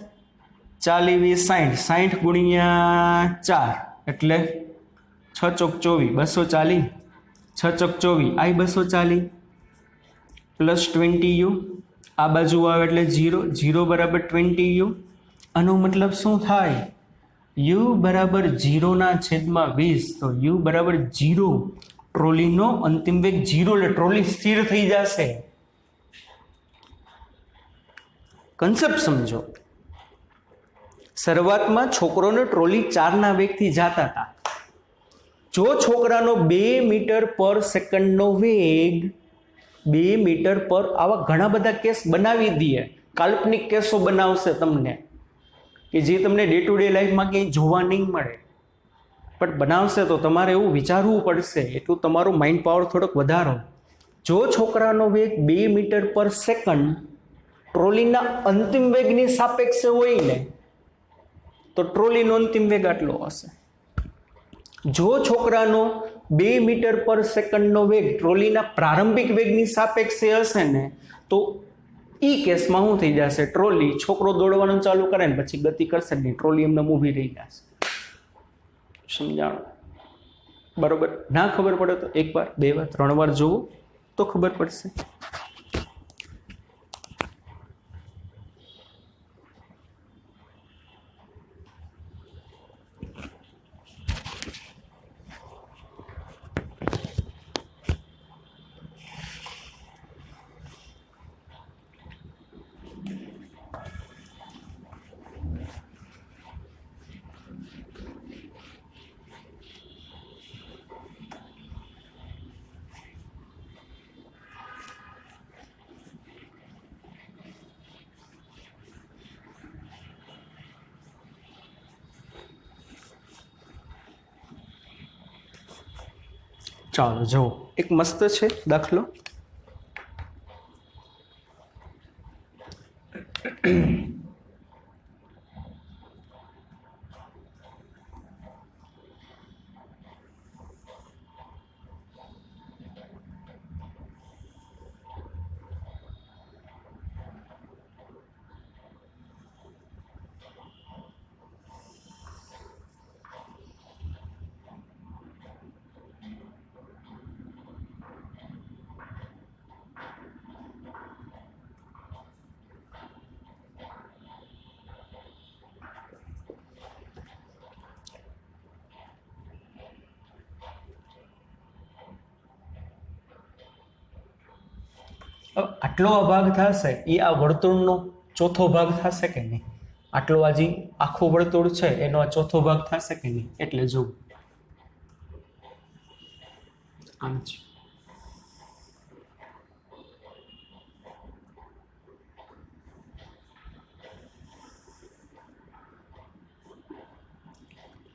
40 × 20 60 ગુણ્યા 4 એટલે 6 ચોક 24 240 6 ચોક 24 આ 240 પ્લસ 20u આ બાજુ આવે એટલે 0 બરાબર 20u. આનો મતલબ શું થાય? u બરાબર 0/20. તો u બરાબર 0. ટ્રોલીનો અંતિમ વેગ 0 એટલે ટ્રોલી સ્થિર થઈ જશે. કન્સેપ્ટ સમજો. શરૂઆતમાં છોકરોને ટ્રોલી 4ના વેગથી જતા હતા. જો છોકરાનો 2 મીટર/સેકન્ડનો વેગ 2 મીટર પર, આવા ઘણા બધા કેસ બનાવી દઈએ. કાલ્પનિક કેસો બનાવશે તમને કે જે તમને ડે ટુ ડે લાઈફમાં ક્યાંય જોવા નહીં મળે, પણ બનાવશે તો તમારે એવું વિચારવું પડશે. એટલું તમારો માઇન્ડ પાવર થોડોક વધારો. જો છોકરાનો વેગ 2 મીટર/સેકન્ડ ટ્રોલીના અંતિમ વેગની સાપેક્ષે હોય ને તો ટ્રોલીનો અંતિમ વેગ આટલો હશે. જો છોકરાનો 2 મીટર/સેકન્ડનો વેગ ટ્રોલીના પ્રારંભિક વેગની સાપેક્ષે હશે ને તો ઈ કેસમાં શું થઈ જશે? ટ્રોલી છોકરો દોડવાનું ચાલુ કરે ને પછી ગતિ કરશે નહીં, ટ્રોલી એમને ઊભી રહી જશે. સમજાણો? બરોબર? ના ખબર પડે તો 1 વાર 2 વાર 3 વાર જોવો તો ખબર પડશે. ચાલો જુઓ એક મસ્ત છે દાખલો. આટલો આ ભાગ થશે એ આ વર્તુળનો ચોથો ભાગ થશે કે નહીં? આટલો આ જે આખું વર્તુળ છે એનો આ ચોથો ભાગ થશે કે નહીં? એટલે જો આમ છે.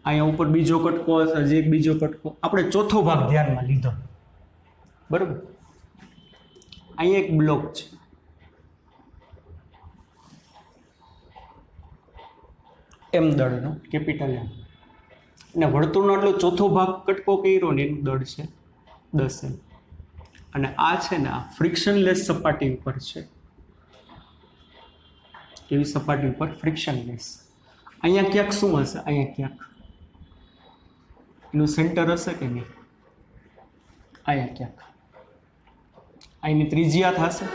અહીંયા ઉપર બીજો કટકો હશે, હજી એક બીજો કટકો. આપણે ચોથો ભાગ ધ્યાનમાં લીધો. બરોબર? અહીંયા એક બ્લોક છે. એમ દળનો કેપિટલ એમ, અને વર્તુળનો એટલો ચોથો ભાગ કટકો કર્યો ને એનું દળ છે 10 એમ. અને આ છે ને આ ફ્રિક્શનલેસ સપાટી ઉપર છે. એવી સપાટી ઉપર ફ્રિક્શનલેસ. અહીંયા ક્યાંક શું હશે? અહીંયા ક્યાંક એનું સેન્ટર હશે કે નહીં? અહીંયા ક્યાંક અહીંની ત્રિજ્યા થશે.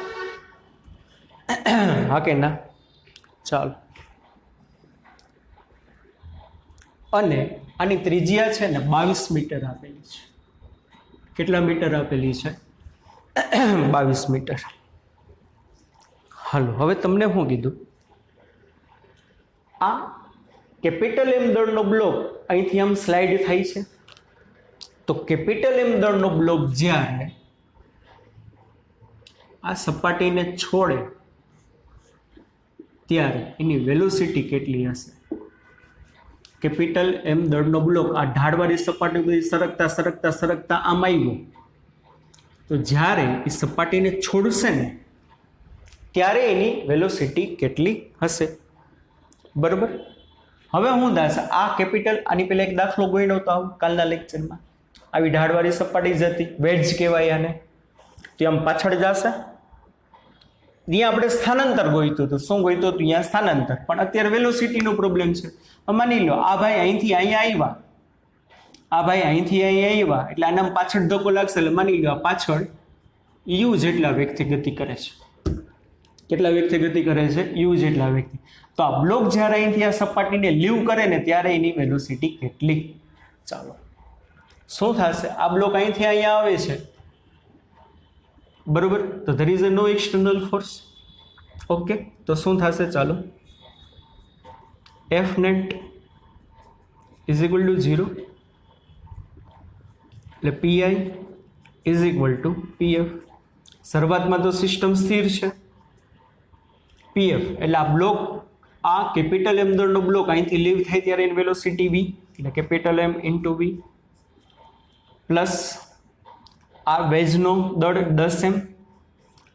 હા કે ના? ચાલો. અને આની ત્રિજ્યા છે ને 22 મીટર આપેલી છે. કેટલા મીટર આપેલી છે? 22 મીટર. હાલો હવે તમને શું કીધું? આ કેપિટલ એમ દળનો બ્લોક અહીંથી આમ સ્લાઇડ થાય છે, તો કેપિટલ એમ દળનો બ્લોક જ્યારે આ સપાટીને છોડે ત્યારે એની વેલોસિટી કેટલી હશે? કેપિટલ એમ દળનો બ્લોક આ ઢાળવાળી સપાટી બધી સરકતા સરકતા સરકતા આમ આવ્યો, તો જ્યારે એ સપાટીને છોડશે ને ત્યારે એની વેલોસિટી કેટલી હશે? બરોબર. હવે હું દાસ આ કેપિટલ, આની પહેલા એક દાખલો ગણ્યો તો કાલના લેક્ચરમાં, આવી ઢાળવાળી સપાટી જ હતી, વેડ્જ કહેવાય આને, ત્યાં આમ પાછળ જશે, ત્યાં આપણે સ્થાનાંતર ગોઈતું હતું. શું ગોઈતું હતું? ત્યાં સ્થાનાંતર. પણ અત્યારે વેલોસિટીનો પ્રોબ્લેમ છે. માની લો આ ભાઈ અહીંથી અહીંયા આવ્યા, આ ભાઈ અહીંથી અહીંયા આવ્યા, એટલે આના પાછળ ધક્કો લાગશે, એટલે માની લો આ પાછળ યુ જેટલા વેગથી ગતિ કરે છે. કેટલા વેગથી ગતિ કરે છે? યુ જેટલા વેગથી. તો આ બ્લોક જ્યારે અહીંથી આ સપાટીને લીવ કરે ને ત્યારે એની વેલોસિટી કેટલી? ચાલો શું થશે? આ બ્લોક અહીંથી અહીંયા આવે છે, બરોબર, તો there is no external force. Okay, તો શું થશે? ચાલો, F net is equal to 0, એટલે PI is equal to PF. શરૂઆતમાં તો સિસ્ટમ સ્થિર છે, પીએફ એટલે આ બ્લોક, આ કેપિટલ એમ દળનો બ્લોક અહીંથી લીવ થાય ત્યારે એની વેલોસિટી વી, એટલે capital M into V, plus આ વેજનો દળ 10m,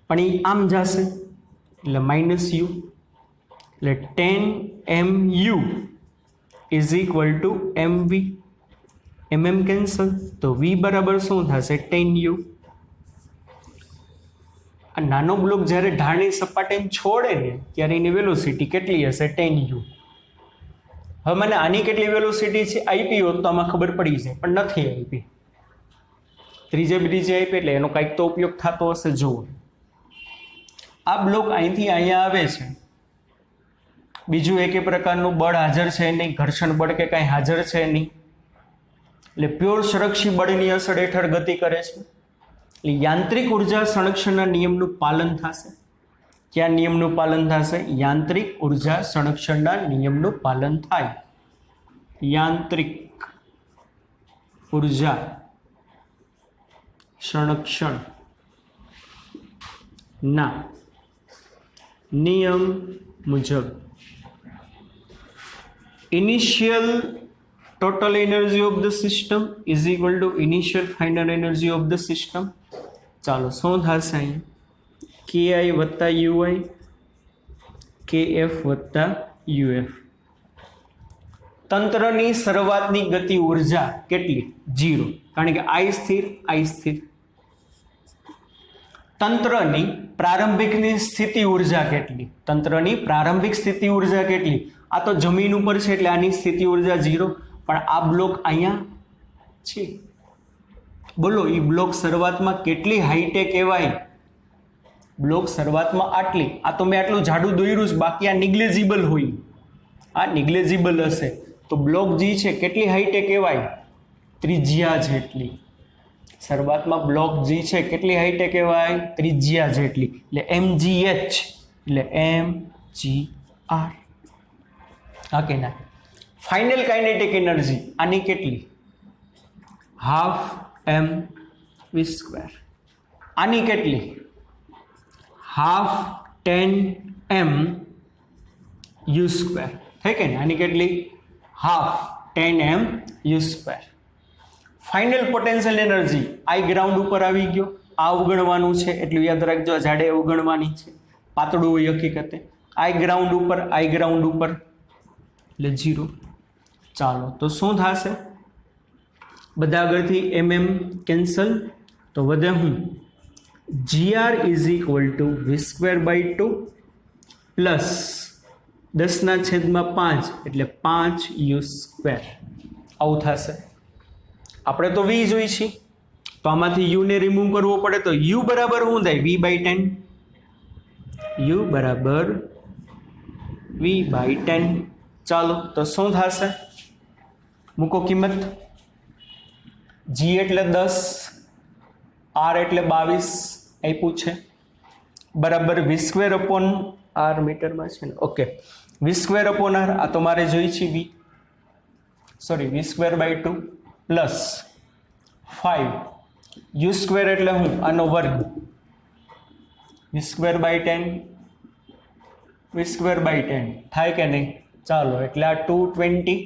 પણ એ આમ જશે એટલે માઇનસ યુ, એટલે 10mu is equal to mv. mm cancel, તો v બરાબર શું થશે? 10u. આ નાનો બ્લોક જ્યારે ઢાળની સપાટીને છોડે ને ત્યારે એની વેલોસિટી કેટલી હશે? 10u. હવે મને આની કેટલી વેલોસિટી છે આપી હોત તો આમાં ખબર પડી જાય, પણ નથી આપી. ત્રીજે આપી એટલે એનો કંઈક તો ઉપયોગ થતો હશે. જુઓ, આ બ્લોક અહીંથી અહીંયા આવે છે, બીજું એક પ્રકારનું બળ હાજર છે નહીં, ઘર્ષણ બળ કે કાંઈ હાજર છે નહીં, એટલે પ્યોર સંરક્ષી બળની અસર હેઠળ ગતિ કરે છે. એટલે યાંત્રિક ઉર્જા સંરક્ષણના નિયમનું પાલન થશે. કયા નિયમનું પાલન થશે? યાંત્રિક ઉર્જા સંરક્ષણના નિયમનું પાલન થાય. યાંત્રિક ઉર્જા સંરક્ષણ ના નિયમ મુજબ initial total energy of the system is equal to initial final energy of the system. ચાલો શું થશે? અહીં ki વત્તા ui, kf વત્તા uf. તંત્રની શરૂઆતની ગતિ ઉર્જા કેટલી? 0, કારણ કે I સ્થિર, I સ્થિર. તંત્રની પ્રારંભિકની સ્થિતિ ઉર્જા કેટલી? તંત્રની પ્રારંભિક સ્થિતિ ઉર્જા કેટલી? આ તો જમીન ઉપર છે એટલે આની સ્થિતિ ઉર્જા 0, પણ આ બ્લોક અહીંયા છે, બોલો એ બ્લોક શરૂઆતમાં કેટલી હાઈટે કહેવાય? બ્લોક શરૂઆતમાં આટલી. આ તો મેં આટલું જાડું દોર્યું છે, બાકી આ નિગ્લેજિબલ હોય, આ નિગ્લેજિબલ હશે. તો બ્લોક જે છે કેટલી હાઈટે કહેવાય? ત્રિજ્યા જેટલી. શરૂઆતમાં બ્લોક જે છે કેટલી હાઈટે કહેવાય? ત્રિજ્યા જેટલી, એટલે mgh, એટલે mgr. હા કે ના? ફાઇનલ કાઇનેટિક એનર્જી આની કેટલી? Half mv². આની કેટલી? Half 10mu². થઈ કે ને? આની કેટલી? Half 10mu². Final potential energy આઈ ગ્રાઉન્ડ ઉપર આવી ગયો, આ અવગણવાનું છે એટલું યાદ રાખજો, જાડે અવગણવાની છે, પાતળું હોય હકીકતે. આઈ ગ્રાઉન્ડ ઉપર, આઈ ગ્રાઉન્ડ ઉપર એટલે 0. ચાલો તો શું થશે? બધા આગળથી mm કેન્સલ, તો વધે હું gr is equal two v²/2 plus 10/5 એટલે 5u². આવું થશે. આપણે તો v જોઈ છીએ, તો આમાંથી u ને રિમૂવ કરવો પડે, તો u બરાબર શું થાય? v/10. u બરાબર v/10. ચાલો તો શું થશે? મૂકો કિંમત. g એટલે 10, r એટલે 22 આપ્યું છે, બરાબર v²/r મીટરમાં છે ને? ઓકે, v²/r આ તો મારે જોઈ છે v, sorry v²/2 plus 5 u² એટલે હું આનો વર્ગ v²/10 v²/10 થાય કે નહીં? ચાલો એટલે આ 220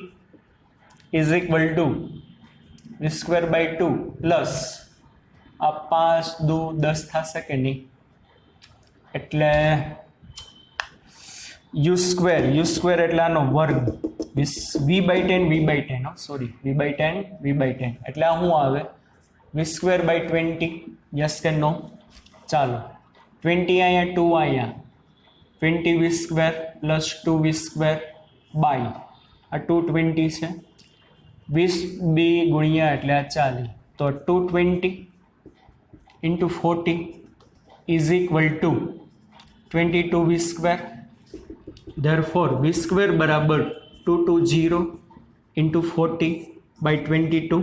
is equal two v²/2 plus આ 5 2 10 થશે કે નહીં? એટલે u² એટલે આનો વર્ગ v/10 સોરી v/10 એટલે આ શું આવે v²/20 યસ કે નો? ચાલો 20 અહીંયા 2 અહીંયા 20 v² પ્લસ 2v² બાય આ 220 છે 20 બી ગુણ્યા એટલે આ 40 તો 220 into 40 is equal two 22 v². Therefore v² બરાબર 220 ઇન્ટુ 40 બાય 22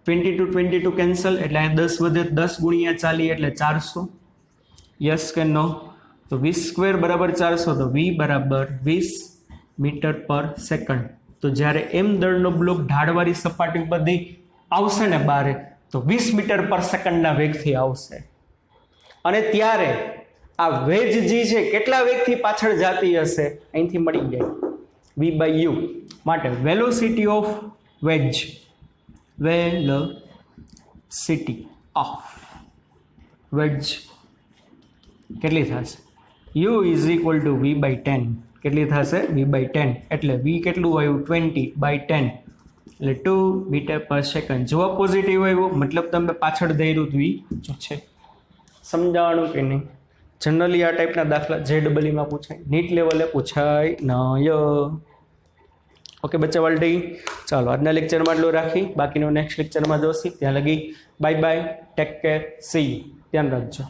22 કેન્સલ એટલે અહીંયા 10 વધે 10 ગુણ્યા 40 એટલે 400 યસ કે નો? તો v² બરાબર 400 તો v બરાબર 20 મીટર પર સેકન્ડ. તો જ્યારે એમ દળનો બ્લોક ઢાળવાળી સપાટી પરથી આવશે ને બારે તો 20 મીટર પર સેકન્ડના વેગથી આવશે અને ત્યારે આ વેજ જે છે કેટલા વેગથી પાછળ જતી હશે અહીંથી મળી જાય v/u. માટે વેલોસિટી ઓફ વેજ કેટલી થશે? u is equal two v/10 કેટલી થશે? v/10 એટલે v કેટલું આવ્યું 20/10 એટલે 2 મીટર પર સેકન્ડ. જો પોઝિટિવ આવ્યું મતલબ તમે પાછળ દઈરું તો જો છે. સમજાવવાનું કે નહીં? જનરલી આ ટાઈપના દાખલા JEE માં પૂછાય, નીટ લેવલે પૂછાય નહીં. ઓકે બચ્ચા વાલડી, ચાલો આજના લેક્ચરમાં એટલું રાખી, બાકીનું નેક્સ્ટ લેક્ચરમાં જોશી. ત્યાં લગી bye bye, take care, C, ધ્યાન રાખજો.